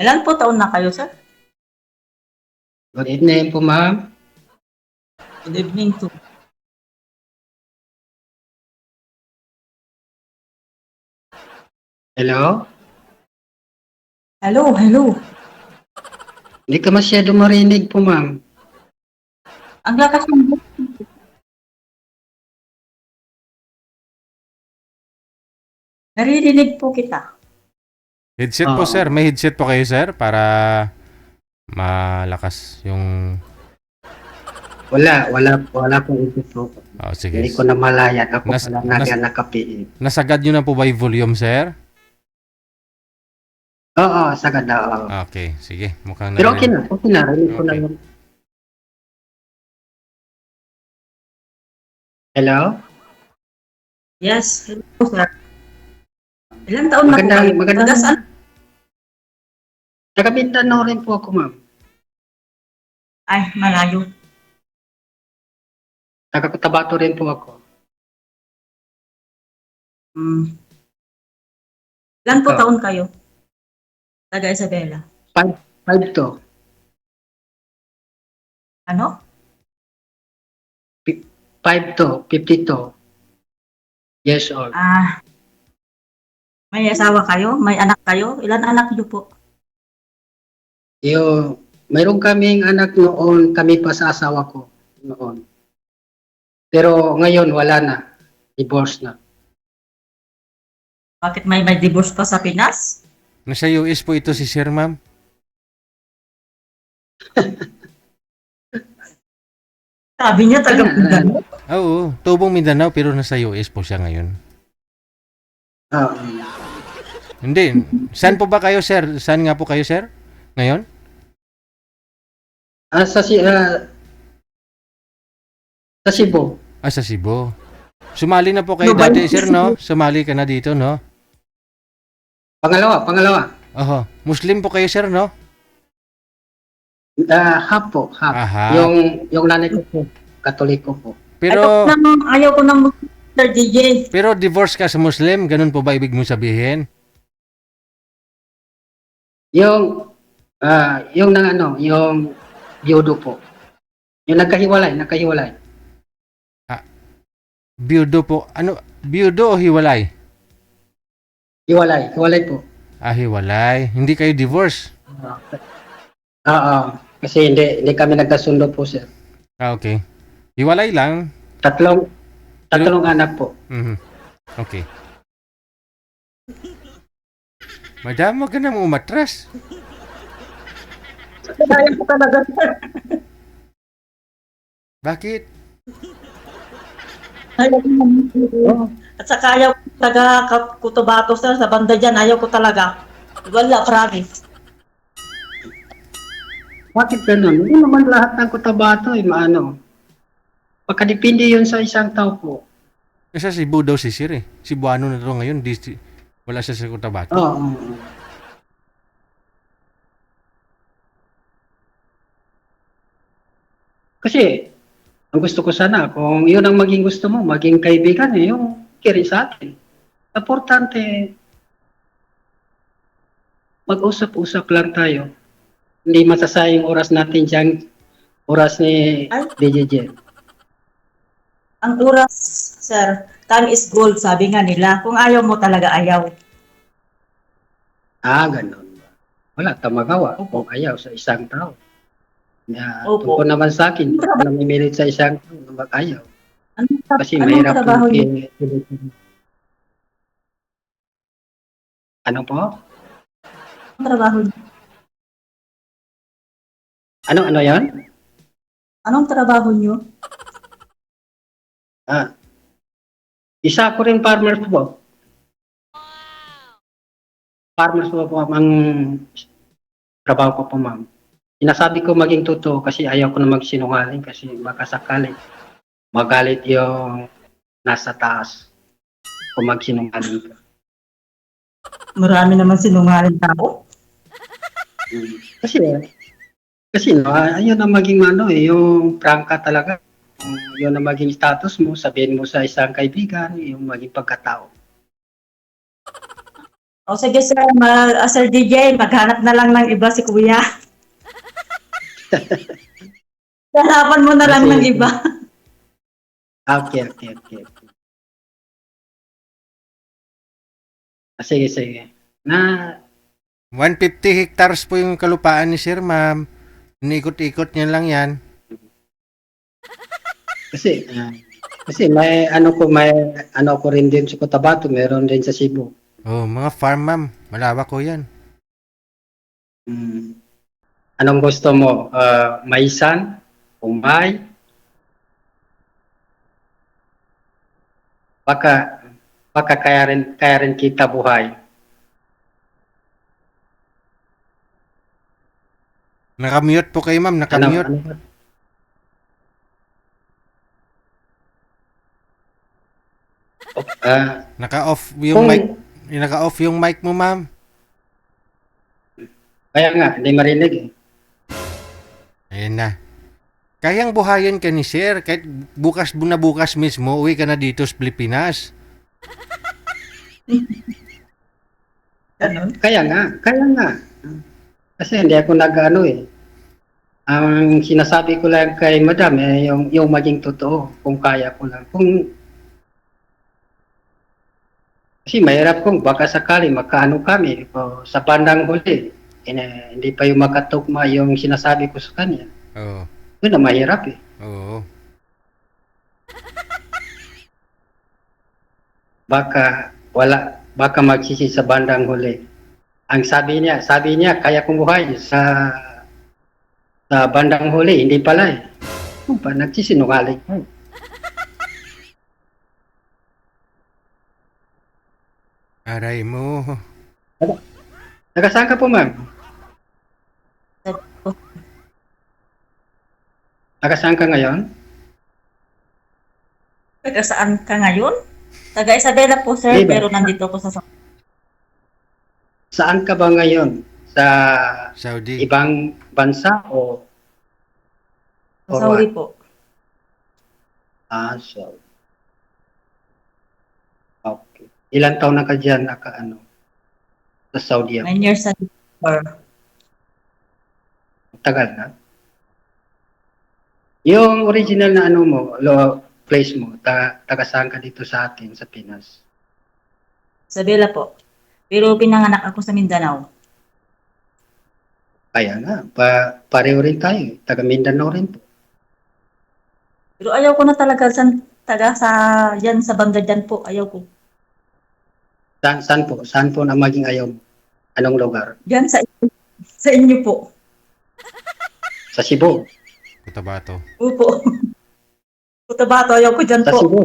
Ilan po taon na kayo, sir? Good evening po, ma'am. Good evening to. Hello? Hello, hello. Hindi ka masyado marinig po, ma'am. Ang lakas ng boses. Naririnig po kita. Headset po, Oo. sir. May headset po kayo, sir, para malakas yung... Wala pong ito po. Oh, sige. Hindi ko na malaya. Ako Nas- pala nas- nakapiin. Nasagad nyo na po ba yung volume, sir? Oo, sagad na. Oo. Okay, sige. Mukhang Pero okay na. Okay na. Rinig ko na Okay. yun. Hello? Yes, hello, sir. Ilan taon na po kayo? Magandang. Taga saan? Taga Mindanao rin po ako, ma'am. Ay, malayo. Taga Cotabato rin po ako. Ilan po Ikaw? taon kayo? Taga Isabela. 5'2". Ano? 5'2", 52 years old. May asawa kayo? May anak kayo? Ilan anak niyo po? Mayroon kaming anak noon, kami pa sa asawa ko noon. Pero ngayon wala na. Divorce na. Bakit may divorce pa sa Pinas? Nasa US po ito si sir, ma'am. Sabi niya taga Mindanao. Oo, tubong Mindanao pero nasa US po siya ngayon. Oo. Hindi. Saan po ba kayo, sir? Saan nga po kayo, sir? Ngayon? Sa Cebu. Sa Cebu. Sumali na po kayo No, dati, ba- sir, no? Sumali ka na dito, no? Pangalawa. Oho. Muslim po kayo, sir, no? Half po, half. Aha. Yung nanay ko po, Katoliko po. Pero ayaw ko ng Sir DJ. pero divorce ka sa Muslim, ganun po ba ibig mo sabihin? Yung biyudo po. Yung nagkahiwalay. Biyudo po. Ano? Biyudo o hiwalay? Hiwalay po. Hiwalay. Hindi kayo divorce? Oo. Kasi hindi kami nagkasundo po, sir. Okay. Hiwalay lang. Tatlong anak po. Mhm. Okay. Madam, wag ka nang umatras. Ayaw ko talaga, sir. Bakit? Ayaw ko At saka ayaw ko taga Cotabato, sir. Sa banda dyan, ayaw ko talaga. Wala, promise. Bakit ganun? Hindi naman lahat ng Cotabato maano. Pagkadepende yun sa isang tao po. Nasa Cebu daw si Sir eh. Cebuano na to ngayon. Wala siya sa Cotabato. Oo. Kasi, ang gusto ko sana, kung yun ang maging gusto mo, maging kaibigan, yung kiri sa akin. Importante, mag-usap-usap lang tayo. Hindi masasayang oras natin dyan, oras ni Ay. DJJ. Ang oras, sir, time is gold, sabi nga nila. Kung ayaw mo talaga, ayaw. Ganun. Wala tayong magawa Opo. kung ayaw sa isang tao. Opo. Tungkol naman sa akin, hindi ko namimilit sa isang tao na mag-ayaw. Kasi Anong mahirap trabaho niyo? Ano po? Anong trabaho niyo? Ano yan? Anong trabaho niyo? Isa ko rin farmers po. Farmers po ang trabaho ko po, ma'am. Sinasabi ko maging totoo kasi ayaw ko na magsinungaling kasi baka sakali magalit yung nasa taas kung magsinungaling ka. Marami naman sinungaling tao. Kasi ayun na maging yung prangka talaga. Yun na maging status mo, sabihin mo sa isang kaibigan, yung maging pagkatao. O sige sir, Sir DJ, maghanap na lang ng iba si kuya. Hanapan mo na lang ng Kasi- iba. Okay. Sige, sige. Na, 150 hectares po yung kalupaan ni sir, ma'am. Inikot-ikot niya lang yan. kasi may ano ko rin din sa Cotabato, meron din sa Cebu. Oh, mga farm, ma'am. Malawak ko yan. Hmm. Anong gusto mo? Maisan? Umay? Baka kaya rin kita buhay. Nakamute po kayo, ma'am. Nakamute. Ano? Naka-off yung Kung- mic. Naka-off yung mic mo, ma'am. Kaya nga, hindi marinig eh. Ayan na. Kayang buhayin ka ni sir. Kahit bukas mismo, uwi ka na dito sa Pilipinas. Ganun. Kaya nga. Kasi hindi ako nag-ano eh. Ang sinasabi ko lang kay madam eh, yung maging totoo, kung kaya ko lang. Kasi mahirap kung baka sakali makaano kami o sa bandang huli. Hindi pa yung makatugma yung sinasabi ko sa kanya. Oo. Yun na mahirap eh. Oo. Baka magsisi sa bandang huli. Ang sabi niya kaya kong buhay sa bandang huli, hindi pala eh. Kung pa nagsisinungaling. Aray mo. Taga-saan ka po, ma'am? Taga-saan ka ngayon? Taga saan ka ngayon? Taga Isabela po sir, Diba? pero nandito ako sa Saan ka ba ngayon? Sa Saudi. ibang bansa o Saudi po. so. Okay. Ilan taon na ka dyan sa Saudi? 9 years sa December. Tagal na. Yung original na place mo, taga saan ka dito sa atin, sa Pinas? Isabela po. Pero pinanganak ako sa Mindanao. Kaya nga, pareho rin tayo. Taga Mindanao rin po. Pero ayaw ko na talaga yan sa banda dyan po. Ayaw ko. Saan po? Saan po na maging ayaw mo? Anong lugar? Dyan sa inyo po. Sa Cebu. Cotabato. Opo. Cotabato, ayaw ko dyan Sa po. Cebu.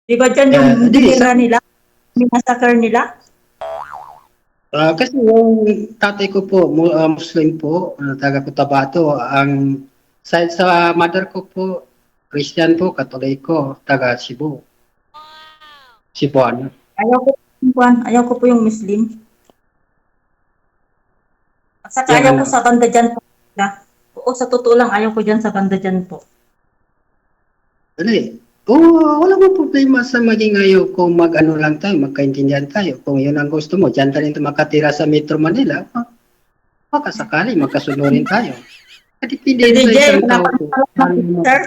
Di ba dyan yung Di, dinira nila? Yung massacre nila? Kasi yung tatay ko po, Muslim po, taga Cotabato. Ang side sa mother ko po, Christian po, Katoliko, taga Cebu. Cebuano. Ayaw ko po yung Muslim. At saka Yan, ayaw ko sa banda dyan po. Oo, sa totoo lang, ayaw ko dyan sa banda dyan po. Wala mo problema sa maging ayaw kung mag-ano lang tayo, magkaintindihan tayo. Kung yun ang gusto mo, dyan tayo makatira sa Metro Manila, baka sakali magkasunurin tayo. Depende sa DJ, isang tao po. sir,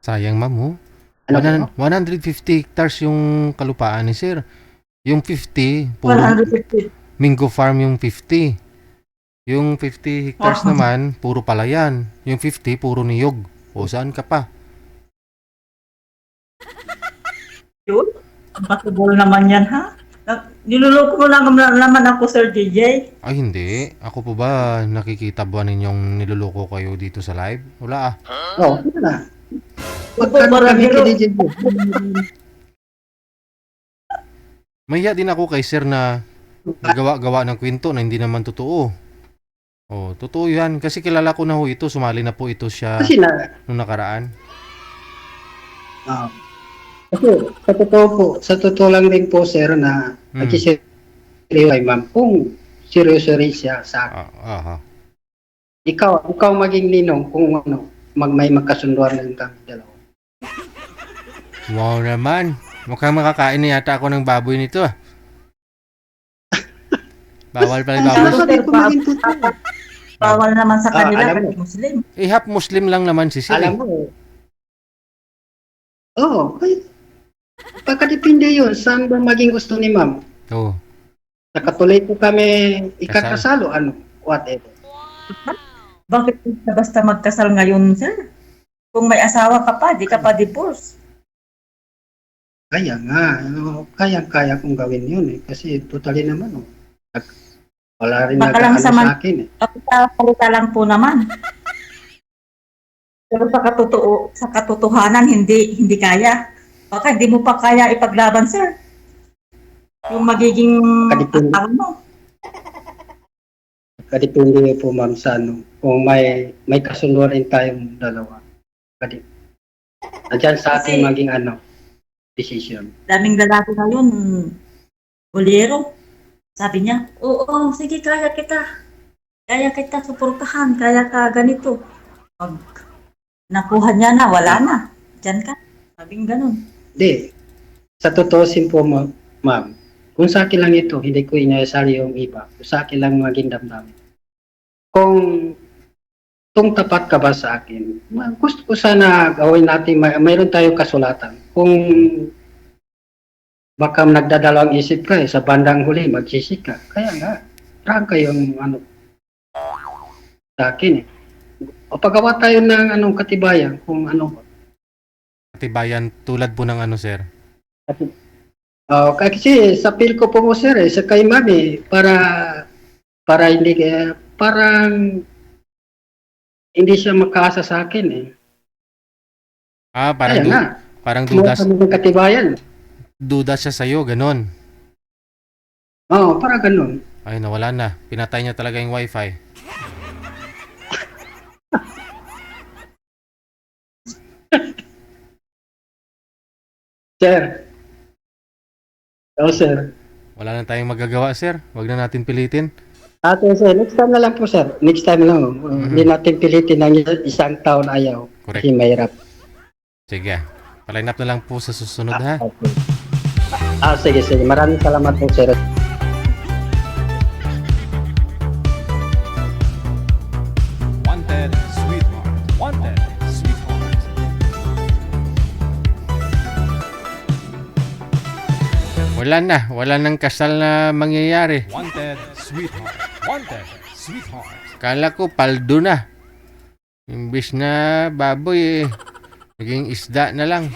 Sayang, ma'am, oh. Ano po? 150 hectares yung kalupaan ni sir. Yung 50, puro 150. Mingo Farm yung 50. Yung 50 hectares Oh. naman, puro palayan. Yung 50, puro niyog. O, saan ka pa? Yun? Possible naman yan, ha? Niluloko mo lang naman ako, Sir DJ. Ay, hindi. Ako po ba nakikita ba ninyong niluloko kayo dito sa live? Wala ah. Yun na. Opo, Magkano parang kami biro. kiligin po? Mahiya din ako kay sir na gawa ng kwento na hindi naman totoo. Oh, totoo yan. Kasi kilala ko na ho ito. Sumali na po ito siya Kasi nung nakaraan. kasi sa totoo lang din po, sir, na nagsiseryo kay ma'am, kung seryoso rin siya sa akin. Aha. Ikaw maging ninong kung may magkasunduan lang kami dalawa. Wow naman. Mukhang makakain na yata ako ng baboy nito ah. Bawal pala yung baboy. Sinasabi ko maging totoo. Bawal naman sa kanila alam mo. kasi Muslim. Eh, half Muslim lang naman si Sir. Alam mo, pagkadepende yun, saan ba maging gusto ni ma'am? Oo. Nakatuloy po kami ikakasalo, ano, whatever. Bakit basta magkasal ngayon, sir? Kung may asawa ka pa, di ka pa divorce. Kaya nga, kaya kong gawin yun eh. Kasi totally naman, wala rin Baka lang nag-ano sa akin eh. Kapita lang po naman. Pero sa katotohanan, hindi kaya. Baka hindi mo pa kaya ipaglaban, sir. Yung magiging Kadipin- asawa mo. Kadepende po ma'am sa ano, kung may kasunduan tayong dalawa. Nandiyan sa ating Kasi- maging decision. Daming lalaki ngayon, bolero. Sabi niya, oo, sige, kaya kita. Kaya kita suportahan, kaya ka ganito. Pag nakuha niya na, wala na. Diyan ka. Sabing ganun. Hindi. Sa totoosin po ma'am, kung sa akin lang ito, hindi ko inasali yung iba. Kung sa akin lang maging damdamin. Kung tapat ka ba sa akin, gusto ko sana gawin natin, mayroon tayong kasulatan. Kung baka nagdadalawang isip ka sa bandang huli, magsisik ka. Kaya nga, trang kayong sa akin eh. O paggawa tayo ng katibayan, kung Katibayan tulad po ng ano, Sir. kasi sa feel ko po mo sir sa kay mami para hindi parang hindi siya makaasa sa akin eh. Ah, Kaya nga, parang kumuha kami ng katibayan. duda siya sa'yo, ganon. Oo, para ganun. Ay, nawala na. Pinatay niya talaga yung wifi. Sir. Oo, sir. Wala na tayong magagawa, Sir. Huwag na natin pilitin. Ate, sir, next time na lang po, sir. Next time lang. Hindi natin pilitin ng isang taon ayaw. Correct. Kasi mahirap. Sige. Paline up na lang po sa susunod, ha? Okay. Sige. Maraming salamat po, sir. Wanted, sweetheart. Wanted, sweetheart. Wala nang kasal na mangyayari. Wanted, sweetheart. Wanted, sweetheart. Kala ko paldo na. Imbis na baboy naging isda na lang.